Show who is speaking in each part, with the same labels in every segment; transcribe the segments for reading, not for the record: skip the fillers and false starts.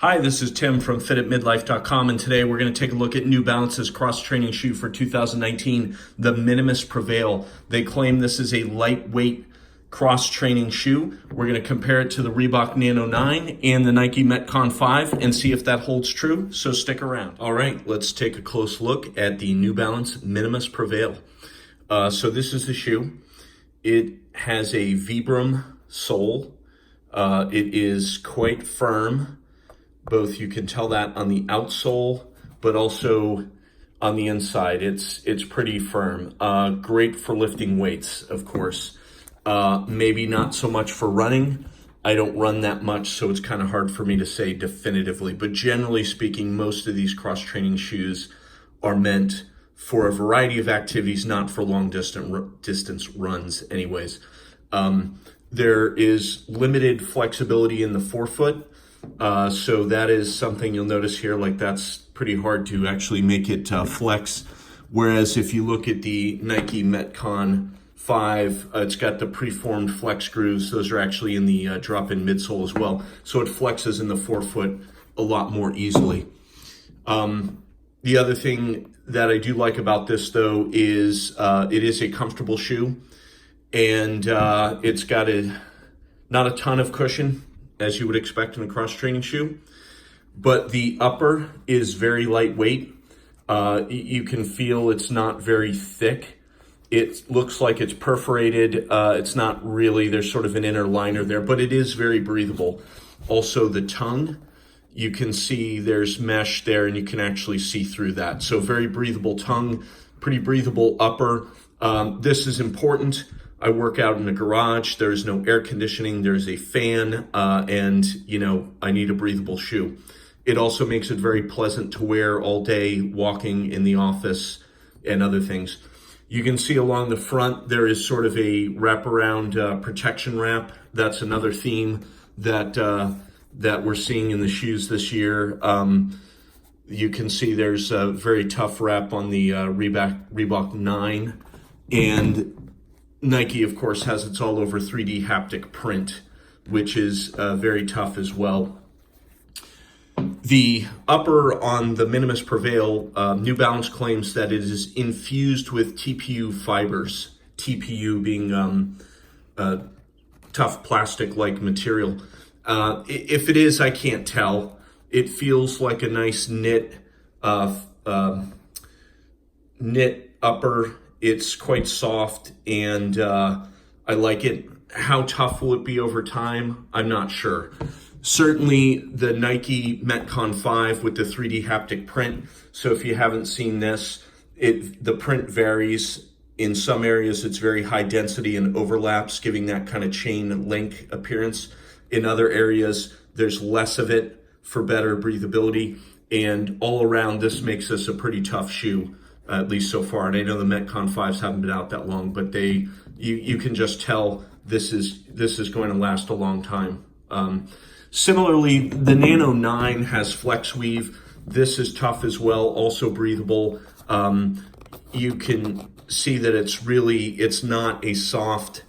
Speaker 1: Hi, this is Tim from fititmidlife.com, and today we're going to take a look at New Balance's cross-training shoe for 2019, the Minimus Prevail. They claim this is a lightweight cross-training shoe. We're going to compare it to the Reebok Nano 9 and the Nike Metcon 5 and see if that holds true, so stick around. All right, let's take a close look at the New Balance Minimus Prevail. So this is the shoe. It has a Vibram sole. It is quite firm. Both you can tell that on the outsole, but also on the inside. It's pretty firm. Great for lifting weights, of course. Maybe not so much for running. I don't run that much, so it's kind of hard for me to say definitively. But generally speaking, most of these cross-training shoes are meant for a variety of activities, not for long distance runs anyways. There is limited flexibility in the forefoot. So that is something you'll notice here, like that's pretty hard to actually make it flex. Whereas if you look at the Nike Metcon 5, it's got the preformed flex grooves. Those are actually in the drop-in midsole as well. So it flexes in the forefoot a lot more easily. The other thing that I do like about this though is it is a comfortable shoe, and it's got not a ton of cushion, as you would expect in a cross-training shoe, but the upper is very lightweight. You can feel it's not very thick. It looks like it's perforated. It's not really, there's sort of an inner liner there, but it is very breathable. Also the tongue, you can see there's mesh there and you can actually see through that. So very breathable tongue, pretty breathable upper. This is important. I work out in a garage. There's no air conditioning. There's a fan, and I need a breathable shoe. It also makes it very pleasant to wear all day walking in the office and other things. You can see along the front, there is sort of a wraparound protection wrap. That's another theme that we're seeing in the shoes this year. You can see there's a very tough wrap on the Reebok 9, and Nike, of course, has its all over 3D haptic print, which is very tough as well. The upper on the Minimus Prevail, New Balance claims that it is infused with TPU fibers, TPU being tough plastic-like material. If it is, I can't tell. It feels like a nice knit upper. It's quite soft, and I like it. How tough will it be over time? I'm not sure. Certainly the Nike Metcon 5 with the 3D haptic print. So if you haven't seen this, the print varies. In some areas, it's very high density and overlaps, giving that kind of chain link appearance. In other areas, there's less of it for better breathability. And all around, this makes this a pretty tough shoe, at least so far. And I know the Metcon 5s haven't been out that long, but you can just tell this is going to last a long time. Similarly, the Nano 9 has flex weave. This is tough as well, also breathable. You can see that it's not a soft,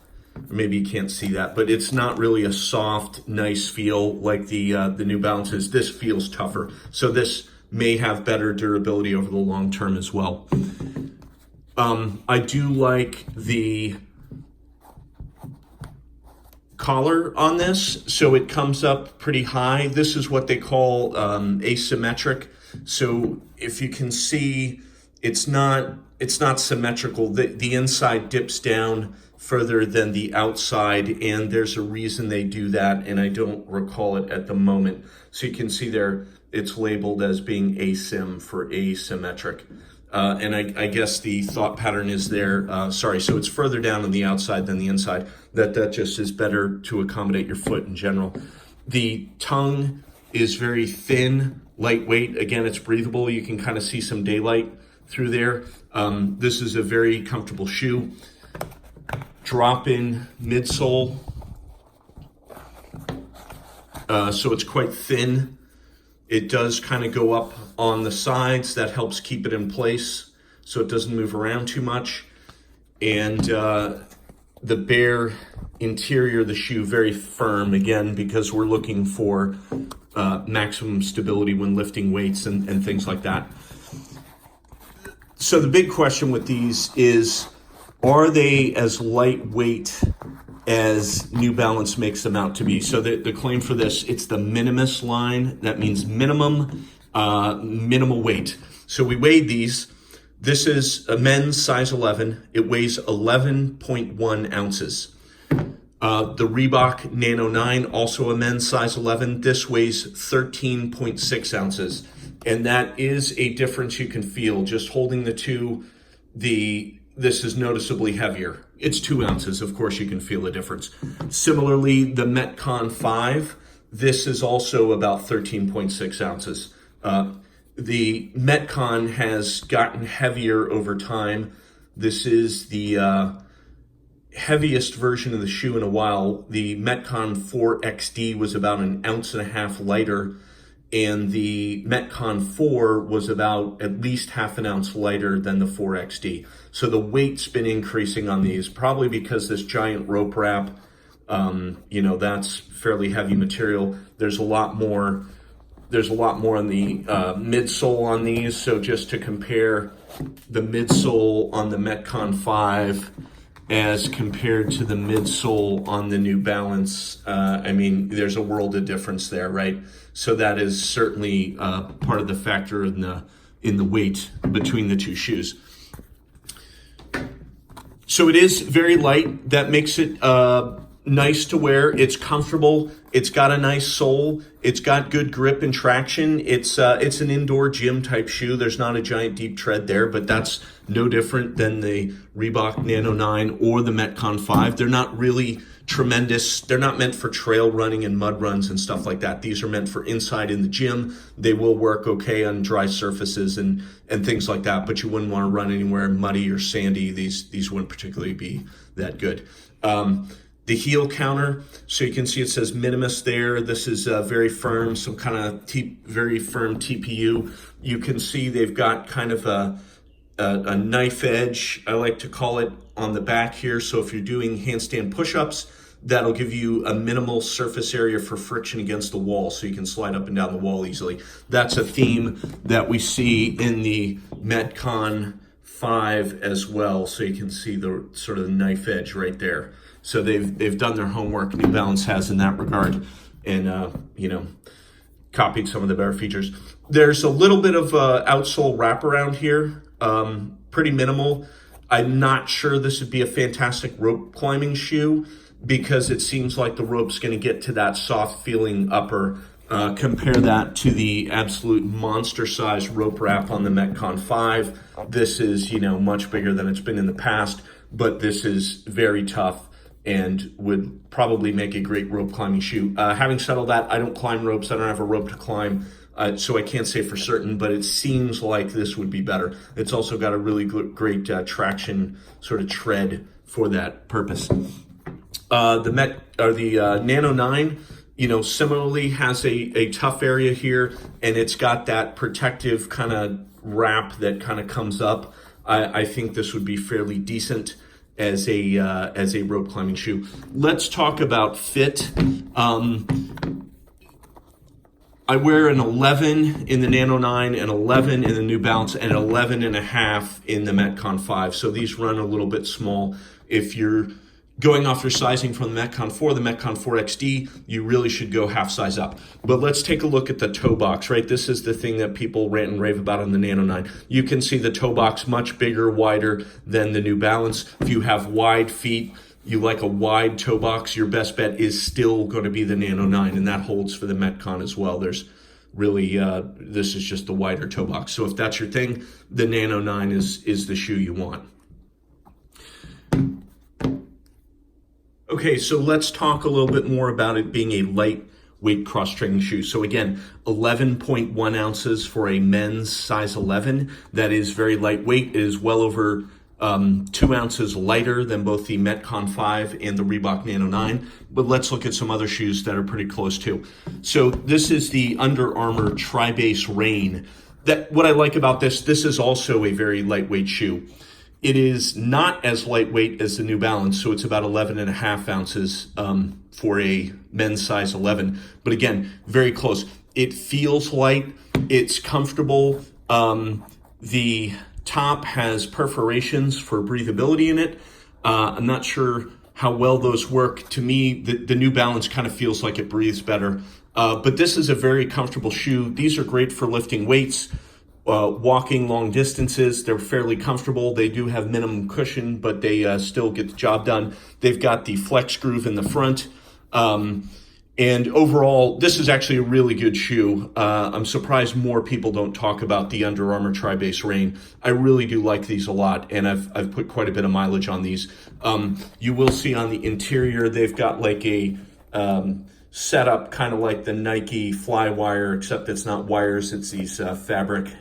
Speaker 1: maybe you can't see that, but it's not really a soft, nice feel like the New Balance is. This feels tougher. So this may have better durability over the long term as well. I do like the collar on this, so it comes up pretty high. This is what they call asymmetric. So if you can see, it's not symmetrical. The inside dips down further than the outside, and there's a reason they do that, and I don't recall it at the moment. So you can see there, it's labeled as being asym for asymmetric. And I guess the thought pattern is there, so it's further down on the outside than the inside, that just is better to accommodate your foot in general. The tongue is very thin, lightweight. Again, it's breathable. You can kind of see some daylight through there. This is a very comfortable shoe. Drop-in midsole. So it's quite thin. It does kind of go up on the sides. That helps keep it in place so it doesn't move around too much. And the bare interior of the shoe, very firm, again, because we're looking for maximum stability when lifting weights and things like that. So the big question with these is, are they as lightweight as New Balance makes them out to be? So the claim for this, it's the Minimus line. That means minimum, minimal weight. So we weighed these. This is a men's size 11. It weighs 11.1 ounces. The Reebok Nano 9, also a men's size 11. This weighs 13.6 ounces. And that is a difference you can feel. Just holding the two, this is noticeably heavier. It's 2 ounces. Of course, you can feel a difference. Similarly, the Metcon 5, this is also about 13.6 ounces. The Metcon has gotten heavier over time. This is the heaviest version of the shoe in a while. The Metcon 4XD was about 1.5 ounces lighter, and the Metcon 4 was about at least 0.5 ounce lighter than the 4XD. So the weight's been increasing on these, probably because this giant rope wrap, that's fairly heavy material. There's a lot more on the midsole on these. So just to compare the midsole on the Metcon 5 as compared to the midsole on the New Balance, there's a world of difference there, right? So that is certainly part of the factor in the weight between the two shoes. So it is very light. That makes it nice to wear. It's comfortable. It's got a nice sole. It's got good grip and traction. It's an indoor gym type shoe. There's not a giant deep tread there, but that's no different than the Reebok Nano 9 or the Metcon 5. They're not really tremendous. They're not meant for trail running and mud runs and stuff like that. These are meant for inside in the gym. They will work okay on dry surfaces and things like that, but you wouldn't want to run anywhere muddy or sandy. These wouldn't particularly be that good. The heel counter, so you can see it says Minimus there. This is very firm, some kind of very firm TPU. You can see they've got kind of a knife edge, I like to call it, on the back here. So if you're doing handstand push-ups, that'll give you a minimal surface area for friction against the wall, so you can slide up and down the wall easily. That's a theme that we see in the Metcon 5 as well. So you can see the sort of knife edge right there. So they've done their homework, New Balance has, in that regard, and copied some of the better features. There's a little bit of outsole wraparound here, pretty minimal. I'm not sure this would be a fantastic rope climbing shoe, because it seems like the rope's going to get to that soft feeling upper. Compare that to the absolute monster size rope wrap on the Metcon 5. This is, much bigger than it's been in the past, but this is very tough and would probably make a great rope climbing shoe. Having said all that, I don't climb ropes. I don't have a rope to climb, so I can't say for certain, but it seems like this would be better. It's also got a really great traction sort of tread for that purpose. The Nano 9, similarly has a tough area here, and it's got that protective kind of wrap that kind of comes up. I think this would be fairly decent as a rope climbing shoe. Let's talk about fit. I wear an 11 in the Nano 9, an 11 in the New Balance, and an 11.5 in the Metcon 5. So these run a little bit small. If you're going off your sizing from the Metcon 4, the Metcon 4XD, you really should go half size up. But let's take a look at the toe box, right? This is the thing that people rant and rave about on the Nano 9. You can see the toe box much bigger, wider than the New Balance. If you have wide feet, you like a wide toe box, your best bet is still going to be the Nano 9, and that holds for the Metcon as well. There's really, this is just the wider toe box. So if that's your thing, the Nano 9 is the shoe you want. Okay, so let's talk a little bit more about it being a lightweight cross-training shoe. So again, 11.1 ounces for a men's size 11. That is very lightweight. It is well over 2 ounces lighter than both the Metcon 5 and the Reebok Nano 9. But let's look at some other shoes that are pretty close too. So this is the Under Armour Tri-Base Rain. What I like about this is also a very lightweight shoe. It is not as lightweight as the New Balance, so it's about 11.5 ounces for a men's size 11. But again, very close. It feels light. It's comfortable. The top has perforations for breathability in it. I'm not sure how well those work. To me, the New Balance kind of feels like it breathes better. But this is a very comfortable shoe. These are great for lifting weights, walking long distances. They're fairly comfortable. They do have minimum cushion, but they still get the job done. They've got the flex groove in the front. And overall, this is actually a really good shoe. I'm surprised more people don't talk about the Under Armour Tri-Base Rain. I really do like these a lot, and I've put quite a bit of mileage on these. You will see on the interior, they've got like a setup kind of like the Nike Flywire, except it's not wires, it's these fabric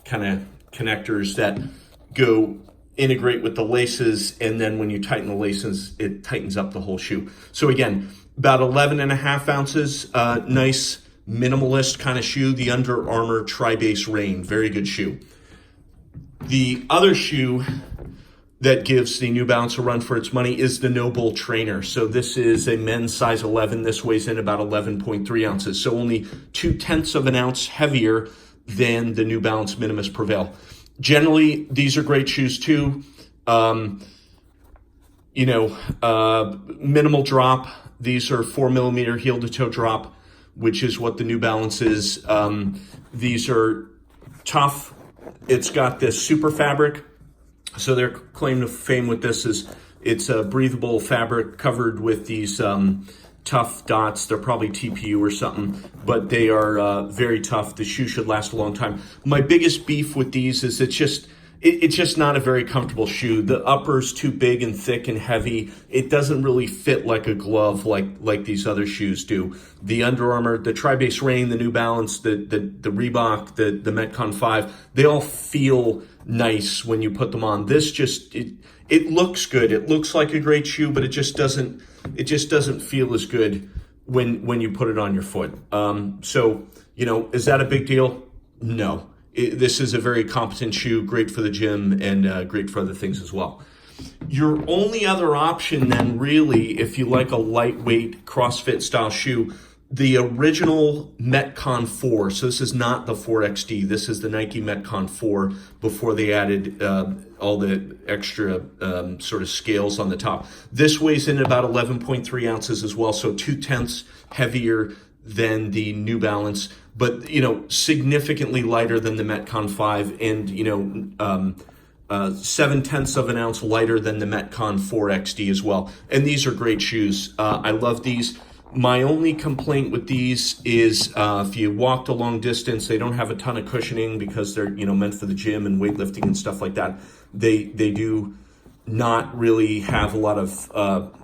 Speaker 1: kind of connectors that integrate with the laces, and then when you tighten the laces, it tightens up the whole shoe. So again, about 11.5 ounces, nice minimalist kind of shoe, the Under Armour Tri-Base Rain, very good shoe. The other shoe that gives the New Balance a run for its money is the No Bull Trainer. So this is a men's size 11. This weighs in about 11.3 ounces, so only 0.2 of an ounce heavier than the New Balance Minimus Prevail. Generally, these are great shoes too. Minimal drop. These are 4mm heel to toe drop, which is what the New Balance is. These are tough. It's got this super fabric. So their claim to fame with this is it's a breathable fabric covered with these tough dots. They're probably TPU or something, but they are very tough. The shoe should last a long time. My biggest beef with these is it's just not a very comfortable shoe. The upper's too big and thick and heavy. It doesn't really fit like a glove like these other shoes do. The Under Armour, the Tri-Base Rain, the New Balance, the Reebok, the Metcon 5, they all feel nice when you put them on. This just, it looks good. It looks like a great shoe, but it just doesn't feel as good when you put it on your foot. So, is that a big deal? No. This is a very competent shoe, great for the gym and great for other things as well. Your only other option then really, if you like a lightweight CrossFit style shoe, the original Metcon 4. So this is not the 4XD. This is the Nike Metcon 4 before they added all the extra sort of scales on the top. This weighs in about 11.3 ounces as well, so 0.2 heavier than the New Balance, but significantly lighter than the Metcon 5, and 0.7 of an ounce lighter than the Metcon 4XD as well. And these are great shoes. I love these. My only complaint with these is if you walked a long distance, they don't have a ton of cushioning because they're meant for the gym and weightlifting and stuff like that. They do not really have a lot of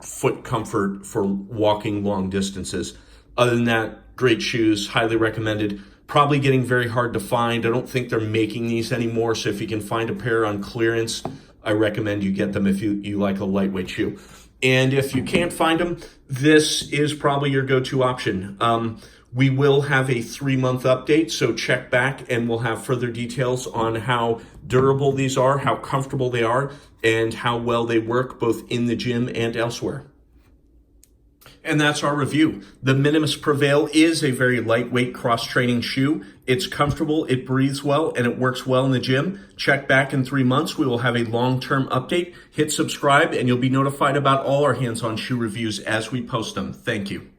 Speaker 1: foot comfort for walking long distances. Other than that, great shoes, highly recommended. Probably getting very hard to find. I don't think they're making these anymore, so if you can find a pair on clearance, I recommend you get them if you like a lightweight shoe. And if you can't find them, this is probably your go-to option. We will have a 3-month update, so check back and we'll have further details on how durable these are, how comfortable they are, and how well they work both in the gym and elsewhere. And that's our review. The Minimus Prevail is a very lightweight cross-training shoe. It's comfortable, it breathes well, and it works well in the gym. Check back in 3 months. We will have a long-term update. Hit subscribe, and you'll be notified about all our hands-on shoe reviews as we post them. Thank you.